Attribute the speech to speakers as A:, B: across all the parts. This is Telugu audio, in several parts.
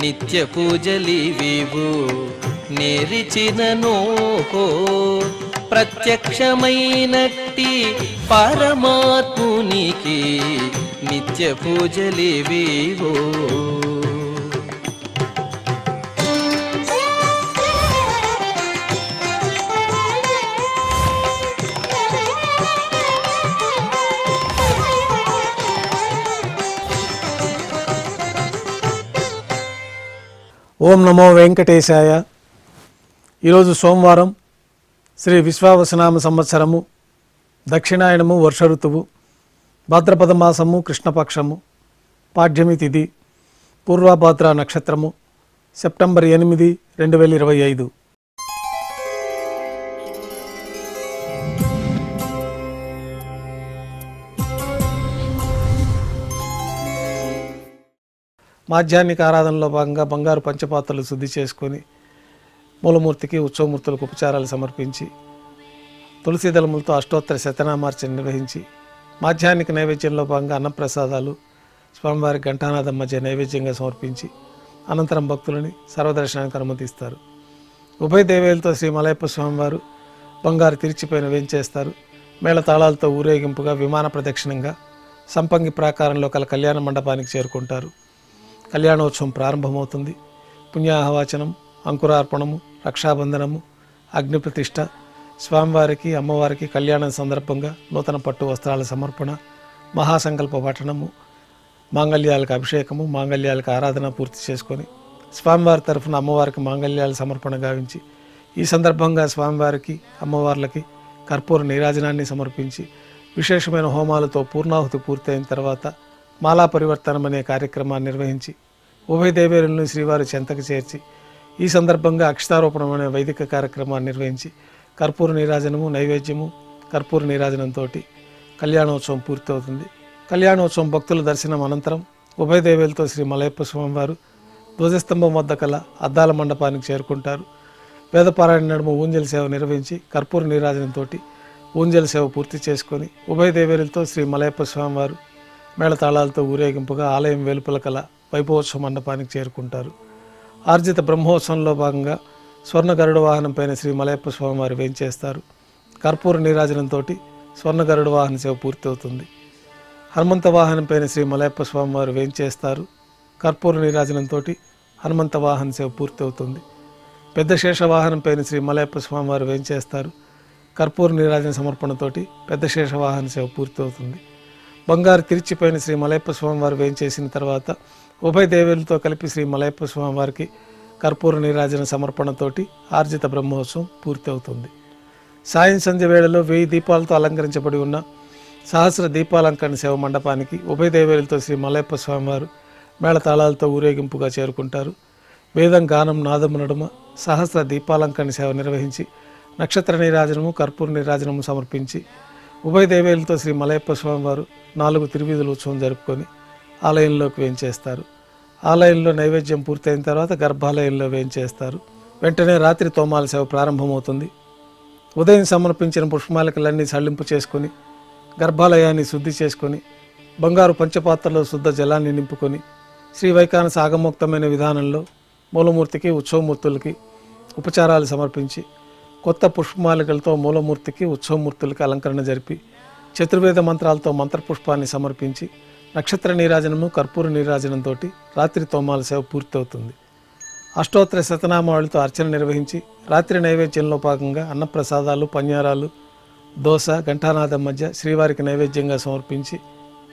A: నిత్య పూజలివివు నేరిచినను ప్రత్యక్షమైనట్టి పరమాత్మునికి నిత్య పూజలివివు.
B: ఓం నమో వెంకటేశాయ. ఈరోజు సోమవారం, శ్రీ విశ్వావసనామ సంవత్సరము, దక్షిణాయనము, వర్ష ఋతువు, భాద్రపద మాసము, కృష్ణపక్షము, పాడ్యమి తిథి, పూర్వభాద్ర నక్షత్రము, సెప్టెంబర్ 8, 2025. మాధ్యాహ్నిక ఆరాధనలో భాగంగా బంగారు పంచపాత్రలు శుద్ధి చేసుకొని మూలమూర్తికి, ఉత్సవమూర్తులకు ఉపచారాలు సమర్పించి తులసి దళములతో అష్టోత్తర శతనామార్చన నిర్వహించి మాధ్యాహ్నిక నైవేద్యంలో భాగంగా అన్నప్రసాదాలు స్వామివారి ఘంటానాదం మధ్య నైవేద్యంగా సమర్పించి అనంతరం భక్తులని సర్వదర్శనానికి అనుమతిస్తారు. ఉభయ దేవేలతో శ్రీ మలయప్ప స్వామివారు బంగారు తిరిచిపోయిన వేంచేస్తారు. మేళతాళాలతో ఊరేగింపుగా విమాన ప్రదక్షిణంగా సంపంగి ప్రాకారంలో కల కళ్యాణ మండపానికి చేరుకుంటారు. కళ్యాణోత్సవం ప్రారంభమవుతుంది. పుణ్యాహవాచనం, అంకురార్పణము, రక్షాబంధనము, అగ్నిప్రతిష్ఠ, స్వామివారికి అమ్మవారికి కళ్యాణం సందర్భంగా నూతన పట్టు వస్త్రాల సమర్పణ, మహాసంకల్ప పఠనము, మాంగళ్యాలకు అభిషేకము, మాంగళ్యాలకు ఆరాధన పూర్తి చేసుకొని స్వామివారి తరఫున అమ్మవారికి మాంగళ్యాల సమర్పణ గావించి ఈ సందర్భంగా స్వామివారికి అమ్మవార్లకి కర్పూర నీరాజనాన్ని సమర్పించి విశేషమైన హోమాలతో పూర్ణాహుతి పూర్తయిన తర్వాత మాలా పరివర్తనం అనే కార్యక్రమాన్ని నిర్వహించి ఉభయ దేవేరులను శ్రీవారి చెంతకు చేర్చి ఈ సందర్భంగా అక్షతారోపణం అనే వైదిక కార్యక్రమాన్ని నిర్వహించి కర్పూర నీరాజనము, నైవేద్యము, కర్పూర నీరాజనంతో కళ్యాణోత్సవం పూర్తవుతుంది. కళ్యాణోత్సవం భక్తుల దర్శనం అనంతరం ఉభయ దేవేలతో శ్రీ మలయప్ప స్వామివారు ధ్వజస్తంభం వద్ద కల అద్దాల మండపానికి చేరుకుంటారు. వేదపారాయణ నడుమ ఊంజల సేవ నిర్వహించి కర్పూర నీరాజనంతో ఊంజల సేవ పూర్తి చేసుకొని ఉభయ దేవేరులతో శ్రీ మలయప్ప స్వామివారు మేళతాళాలతో ఊరేగింపుగా ఆలయం వెలుపల కల వైభవోత్సవ మండపానికి చేరుకుంటారు. ఆర్జిత బ్రహ్మోత్సవంలో భాగంగా స్వర్ణ గరుడ వాహనం పైన శ్రీ మలయప్ప స్వామివారు వేంచేస్తారు. కర్పూర నీరాజనంతో స్వర్ణ గరుడ వాహన సేవ పూర్తవుతుంది. హనుమంత వాహనం పైన శ్రీ మలయప్ప స్వామివారు వేంచేస్తారు. కర్పూర నీరాజనంతో హనుమంత వాహన సేవ పూర్తవుతుంది. పెద్ద శేష వాహనం పైన శ్రీ మలయప్ప స్వామివారు వేంచేస్తారు. కర్పూర నీరాజన సమర్పణతోటి పెద్ద శేష వాహన సేవ పూర్తవుతుంది. బంగారు తిరిచిపోయిన శ్రీ మలయప్ప స్వామివారు వేంచేసిన తర్వాత ఉభయ దేవేలతో కలిపి శ్రీ మలయప్ప స్వామివారికి కర్పూర నీరాజన సమర్పణతోటి ఆర్జిత బ్రహ్మోత్సవం పూర్తి అవుతుంది. సాయం సంధ్య వేళలో 1000 దీపాలతో అలంకరించబడి ఉన్న సహస్ర దీపాలంకరణ సేవ మండపానికి ఉభయ దేవేలతో శ్రీ మలయప్ప స్వామివారు మేళతాళాలతో ఊరేగింపుగా చేరుకుంటారు. వేదం, గానం, నాదము నడుమ సహస్ర దీపాలంకరణ సేవ నిర్వహించి నక్షత్ర నీరాజనము, కర్పూర నీరాజనము సమర్పించి ఉభయ దేవేలతో శ్రీ మలయప్ప స్వామివారు 4 తిరువీధుల ఉత్సవం జరుపుకొని ఆలయంలోకి వేంచేస్తారు. ఆలయంలో నైవేద్యం పూర్తయిన తర్వాత గర్భాలయంలో వేంచేస్తారు. వెంటనే రాత్రి తోమాల సేవ ప్రారంభమవుతుంది. ఉదయం సమర్పించిన పుష్పమాలికలన్నీ సళ్లింపు చేసుకొని గర్భాలయాన్ని శుద్ధి చేసుకొని బంగారు పంచపాత్రలో శుద్ధ జలాన్ని నింపుకొని శ్రీ వైఖానస ఆగమోక్తమైన విధానంలో మూలమూర్తికి, ఉత్సవమూర్తులకి ఉపచారాలు సమర్పించి కొత్త పుష్పమాలికలతో మూలమూర్తికి, ఉత్సవమూర్తులకి అలంకరణ జరిపి చతుర్వేద మంత్రాలతో మంత్రపుష్పాన్ని సమర్పించి నక్షత్ర నీరాజనము, కర్పూర నీరాజనంతో రాత్రి తోమాల సేవ పూర్తవుతుంది. అష్టోత్తర శతనామావళితో అర్చన నిర్వహించి రాత్రి నైవేద్యంలో భాగంగా అన్నప్రసాదాలు, పన్యారాలు, దోస, ఘంటానాదం మధ్య శ్రీవారికి నైవేద్యంగా సమర్పించి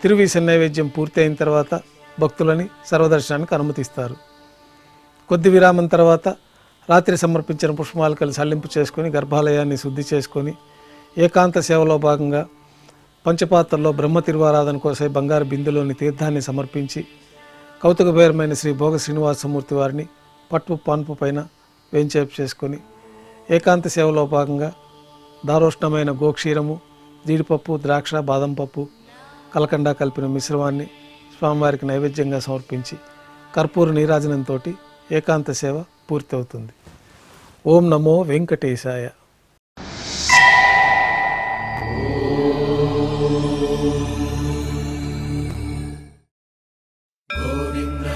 B: తిరువీస నైవేద్యం పూర్తి అయిన తర్వాత భక్తులని సర్వదర్శనానికి అనుమతిస్తారు. కొద్ది విరామం తర్వాత రాత్రి సమర్పించిన పుష్పమాలికలు సళ్లింపు చేసుకొని గర్భాలయాన్ని శుద్ధి చేసుకొని ఏకాంత సేవలో భాగంగా పంచపాత్రలో బ్రహ్మ తిరువారాధన కోసం బంగారు బిందులోని తీర్థాన్ని సమర్పించి కౌతుకభైరమైన శ్రీ భోగ శ్రీనివాసమూర్తి వారిని పట్టు పాన్పు పైన వేంచేపు చేసుకొని ఏకాంత సేవలో భాగంగా దారోష్ణమైన గోక్షీరము, జీడిపప్పు, ద్రాక్ష, బాదం పప్పు, కలకండా కలిపిన మిశ్రమాన్ని స్వామివారికి నైవేద్యంగా సమర్పించి కర్పూర నీరాజనంతో ఏకాంత సేవ పూర్తవుతుంది. ఓం నమో వెంకటేశాయ.
A: గోవింద